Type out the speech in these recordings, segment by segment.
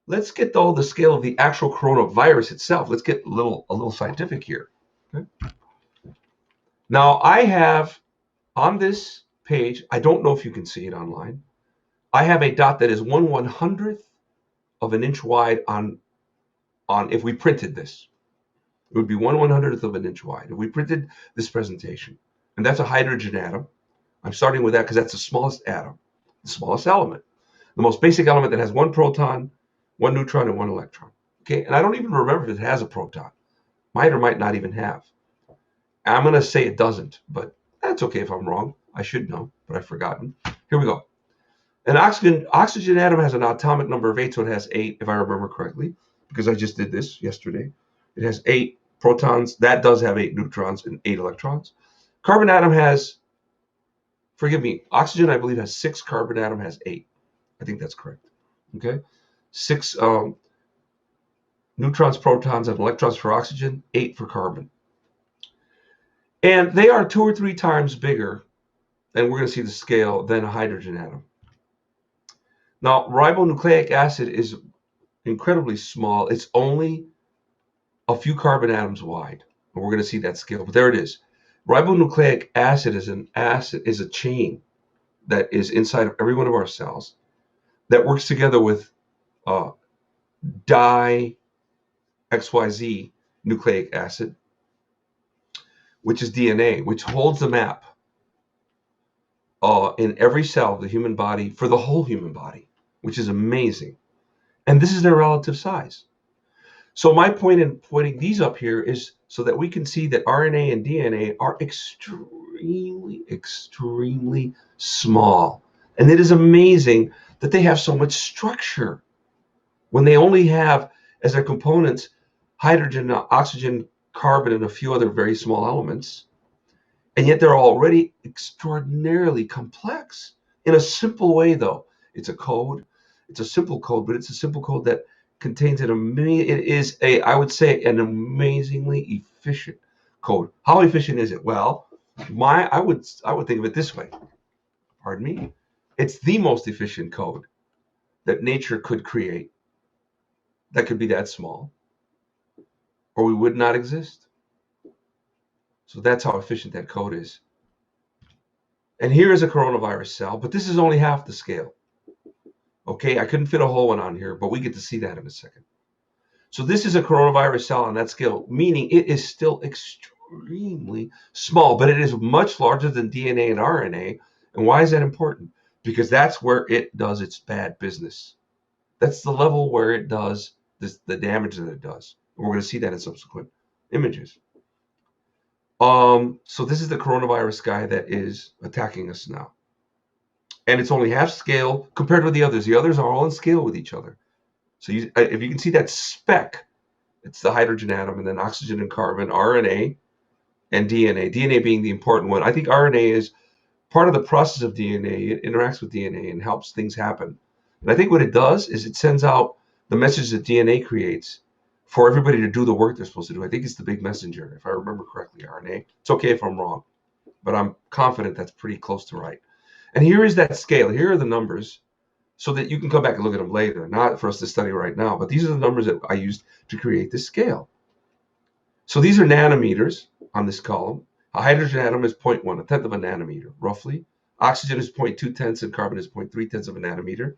Let's get though the scale of the actual coronavirus itself. Let's get a little scientific here. Okay? Now I have on this page, I don't know if you can see it online. I have a dot that is 1/100th of an inch wide on if we printed this. It would be 1/100th of an inch wide if we printed this presentation. And that's a hydrogen atom. I'm starting with that because that's the smallest atom, the smallest element, the most basic element that has one proton, one neutron, and one electron. Okay, and I don't even remember if it has a proton. Might or might not even have. I'm going to say it doesn't, but that's okay if I'm wrong. I should know, but I've forgotten. Here we go. An oxygen atom has an atomic number of 8, so it has 8, if I remember correctly, because I just did this yesterday. It has 8 protons. That does have 8 neutrons and 8 electrons. Carbon atom has, forgive me, oxygen, I believe, has 6. Carbon atom has 8. I think that's correct. Okay? 6 neutrons, protons, and electrons for oxygen, 8 for carbon. And they are 2 or 3 times bigger, and we're going to see the scale, than a hydrogen atom. Now, ribonucleic acid is incredibly small. It's only a few carbon atoms wide, and we're going to see that scale. But there it is. Ribonucleic acid is a chain that is inside of every one of our cells that works together with di-XYZ nucleic acid, which is DNA, which holds the map in every cell of the human body for the whole human body, which is amazing. And this is their relative size. So my point in pointing these up here is so that we can see that RNA and DNA are extremely, extremely small. And it is amazing that they have so much structure when they only have as their components hydrogen, oxygen, carbon, and a few other very small elements. And yet they're already extraordinarily complex in a simple way, though. It's a code. It's a simple code, but it's a simple code that contains it is I would say, an amazingly efficient code. How efficient is it? Well, I would think of it this way. Pardon me. It's the most efficient code that nature could create that could be that small, or we would not exist. So that's how efficient that code is. And here is a coronavirus cell, but this is only half the scale. Okay, I couldn't fit a whole one on here, but we get to see that in a second. So this is a coronavirus cell on that scale, meaning it is still extremely small, but it is much larger than DNA and RNA. And why is that important? Because that's where it does its bad business. That's the level where it does the damage that it does. And we're going to see that in subsequent images. So this is the coronavirus guy that is attacking us now. And it's only half scale compared with the others. The others are all in scale with each other. So if you can see that speck, it's the hydrogen atom, and then oxygen and carbon, RNA, and DNA. DNA being the important one. I think RNA is part of the process of DNA. It interacts with DNA and helps things happen. And I think what it does is it sends out the message that DNA creates for everybody to do the work they're supposed to do. I think it's the big messenger, if I remember correctly, RNA. It's okay if I'm wrong, but I'm confident that's pretty close to right. And here is that scale. Here are the numbers so that you can come back and look at them later, not for us to study right now, but these are the numbers that I used to create this scale. So these are nanometers on this column. A hydrogen atom is 0.1, a tenth of a nanometer, roughly. Oxygen is 0.2 tenths, and carbon is 0.3 tenths of a nanometer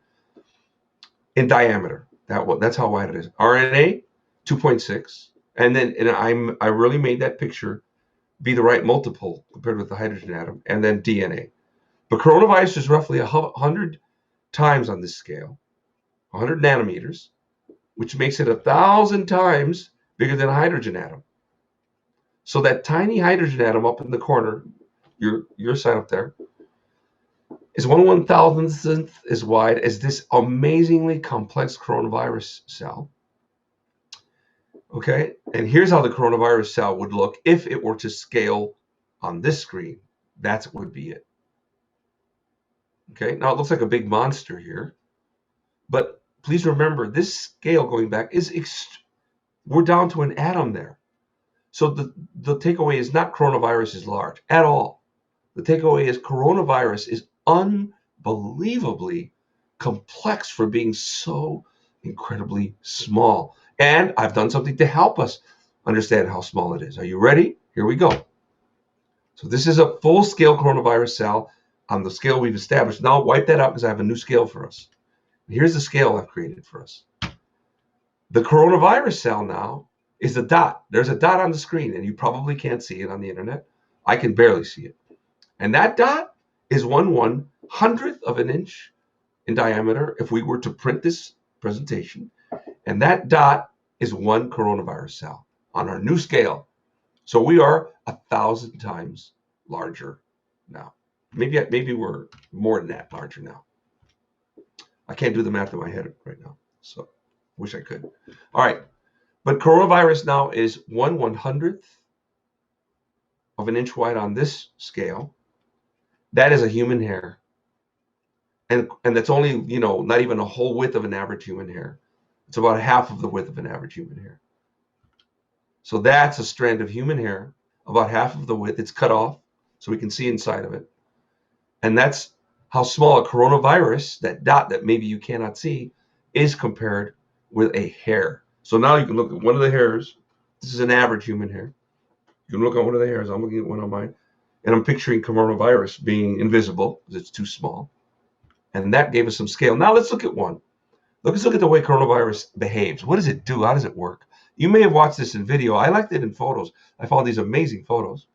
in diameter. That's how wide it is. RNA, 2.6. And then I really made that picture be the right multiple compared with the hydrogen atom, and then DNA. But coronavirus is roughly 100 times on this scale, 100 nanometers, which makes it 1,000 times bigger than a hydrogen atom. So that tiny hydrogen atom up in the corner, your side up there, is 1/1000th as wide as this amazingly complex coronavirus cell. Okay, and here's how the coronavirus cell would look if it were to scale on this screen. That's what would be it. Okay, now it looks like a big monster here, but please remember this scale going back is we're down to an atom there. So the takeaway is not coronavirus is large at all. The takeaway is coronavirus is unbelievably complex for being so incredibly small. And I've done something to help us understand how small it is. Are you ready? Here we go. So this is a full-scale coronavirus cell on the scale we've established. Now wipe that out because I have a new scale for us. Here's the scale I've created for us. The coronavirus cell now is a dot. There's a dot on the screen, and you probably can't see it on the internet. I can barely see it. And that dot is 1/100th of an inch in diameter if we were to print this presentation. And that dot is one coronavirus cell on our new scale. So we are 1,000 times larger now. Maybe we're more than that larger now. I can't do the math in my head right now, so wish I could. All right, but coronavirus now is 1/100th of an inch wide on this scale. That is a human hair, and that's only, you know, not even a whole width of an average human hair. It's about half of the width of an average human hair. So that's a strand of human hair, about half of the width. It's cut off so we can see inside of it. And that's how small a coronavirus, that dot that maybe you cannot see, is compared with a hair. So now you can look at one of the hairs. This is an average human hair. You can look at one of the hairs. I'm looking at one on mine. And I'm picturing coronavirus being invisible because it's too small. And that gave us some scale. Now let's look at one. Let's look at the way coronavirus behaves. What does it do? How does it work? You may have watched this in video. I liked it in photos. I found these amazing photos.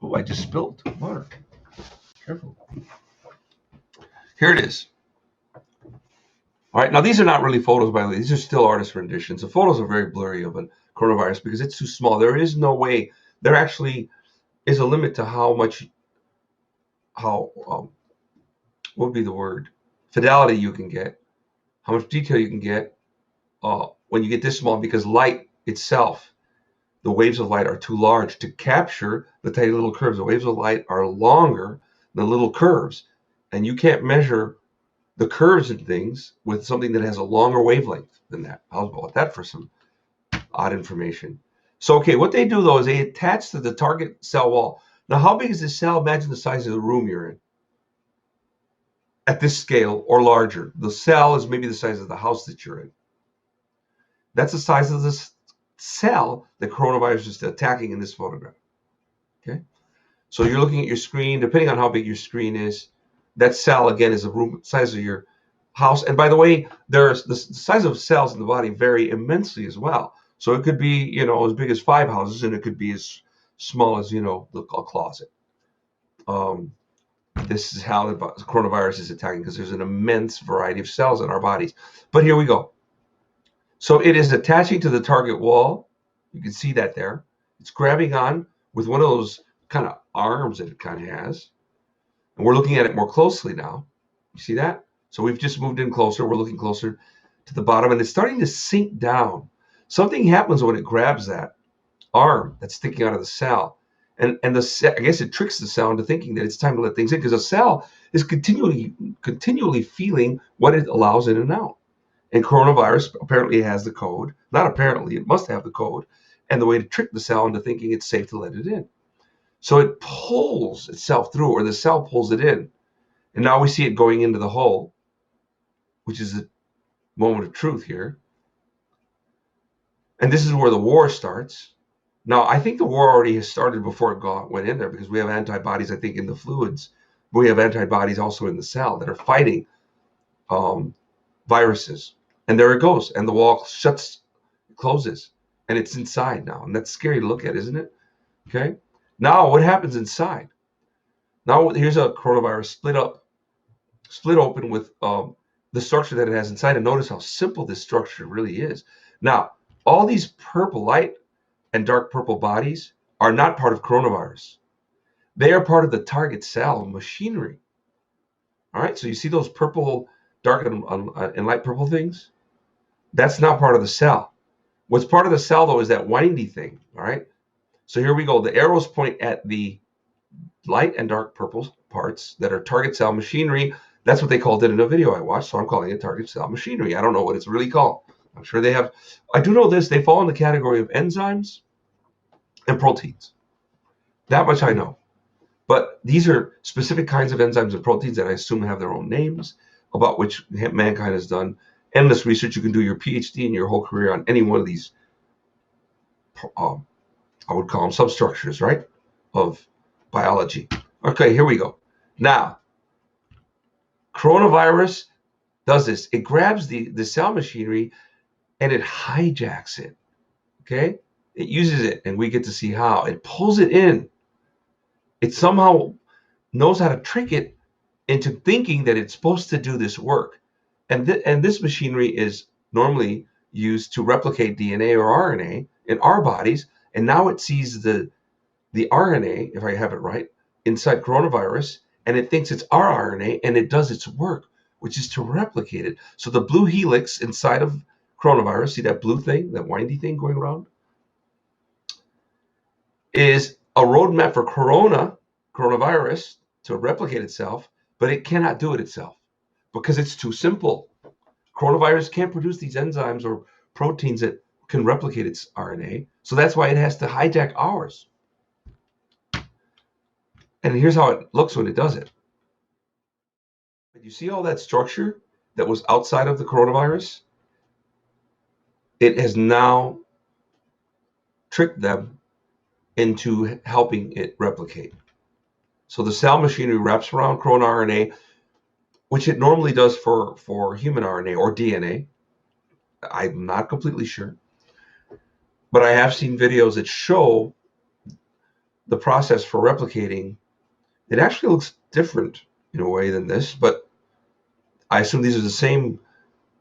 Oh, I just spilled water. Careful. Here it is. All right, now these are not really photos, by the way. These are still artist renditions. The photos are very blurry of a coronavirus because it's too small. There is no way. There actually is a limit to how much, what would be the word? Fidelity you can get, how much detail you can get when you get this small, because light itself, the waves of light are too large to capture the tiny little curves. The waves of light are longer than little curves, and you can't measure the curves and things with something that has a longer wavelength than that. How about that for some odd information? So, okay, what they do though is they attach to the target cell wall. Now, how big is this cell? Imagine the size of the room you're in. At this scale or larger. The cell is maybe the size of the house that you're in. That's the size of this cell the coronavirus is attacking in this photograph. Okay, so you're looking at your screen. Depending on how big your screen is, that cell again is the room size of your house. And by the way, there's the size of cells in the body vary immensely as well. So it could be, you know, as big as 5 houses, and it could be as small as, you know, a closet. This is how the coronavirus is attacking, because there's an immense variety of cells in our bodies. But here we go. So it is attaching to the target wall. You can see that there. It's grabbing on with one of those kind of arms that it kind of has. And we're looking at it more closely now. You see that? So we've just moved in closer. We're looking closer to the bottom, and it's starting to sink down. Something happens when it grabs that arm that's sticking out of the cell. And I guess it tricks the cell into thinking that it's time to let things in, because a cell is continually feeling what it allows in and out. And coronavirus apparently has the code. Not apparently, it must have the code. And the way to trick the cell into thinking it's safe to let it in. So it pulls itself through, or the cell pulls it in. And now we see it going into the hole, which is the moment of truth here. And this is where the war starts. Now, I think the war already has started before it went in there, because we have antibodies, I think, in the fluids. But we have antibodies also in the cell that are fighting viruses. And there it goes. And the wall closes, and it's inside now. And that's scary to look at, isn't it? Okay. Now, what happens inside? Now, here's a coronavirus split open with the structure that it has inside. And notice how simple this structure really is. Now, all these purple light and dark purple bodies are not part of coronavirus. They are part of the target cell machinery. All right, so you see those purple, dark, and light purple things? That's not part of the cell. What's part of the cell, though, is that windy thing. All right, so here we go. The arrows point at the light and dark purple parts that are target cell machinery. That's what they called it in a video I watched, so I'm calling it target cell machinery. I don't know what it's really called. I'm sure they have. I do know this. They fall in the category of enzymes and proteins. That much I know. But these are specific kinds of enzymes and proteins that I assume have their own names. about which mankind has done endless research. You can do your PhD and your whole career on any one of these, I would call them substructures, right, of biology. Okay, here we go. Now, coronavirus does this. It grabs the cell machinery and it hijacks it. Okay? It uses it, and we get to see how. It pulls it in. It somehow knows how to trick it into thinking that it's supposed to do this work. And this machinery is normally used to replicate DNA or RNA in our bodies. And now it sees the RNA, if I have it right, inside coronavirus, and it thinks it's our RNA, and it does its work, which is to replicate it. So the blue helix inside of coronavirus, see that blue thing, that windy thing going around, is a roadmap for coronavirus to replicate itself, but it cannot do it itself because it's too simple. Coronavirus can't produce these enzymes or proteins that can replicate its RNA, so that's why it has to hijack ours. And here's how it looks when it does it. You see all that structure that was outside of the coronavirus? It has now tricked them into helping it replicate. So the cell machinery wraps around corona RNA, which it normally does for human RNA or DNA. I'm not completely sure. But I have seen videos that show the process for replicating. It actually looks different in a way than this, but I assume these are the same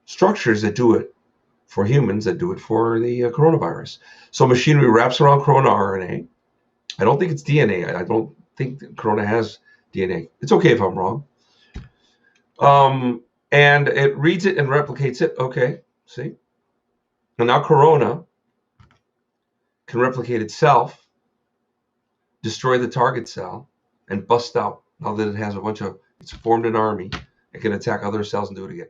structures that do it for humans that do it for the coronavirus. So machinery wraps around corona RNA. I don't think it's DNA. I don't think that corona has DNA. It's okay if I'm wrong. And it reads it and replicates it. Okay, see? And now corona can replicate itself, destroy the target cell, and bust out. Now that it has a bunch of, it's formed an army, it can attack other cells and do it again.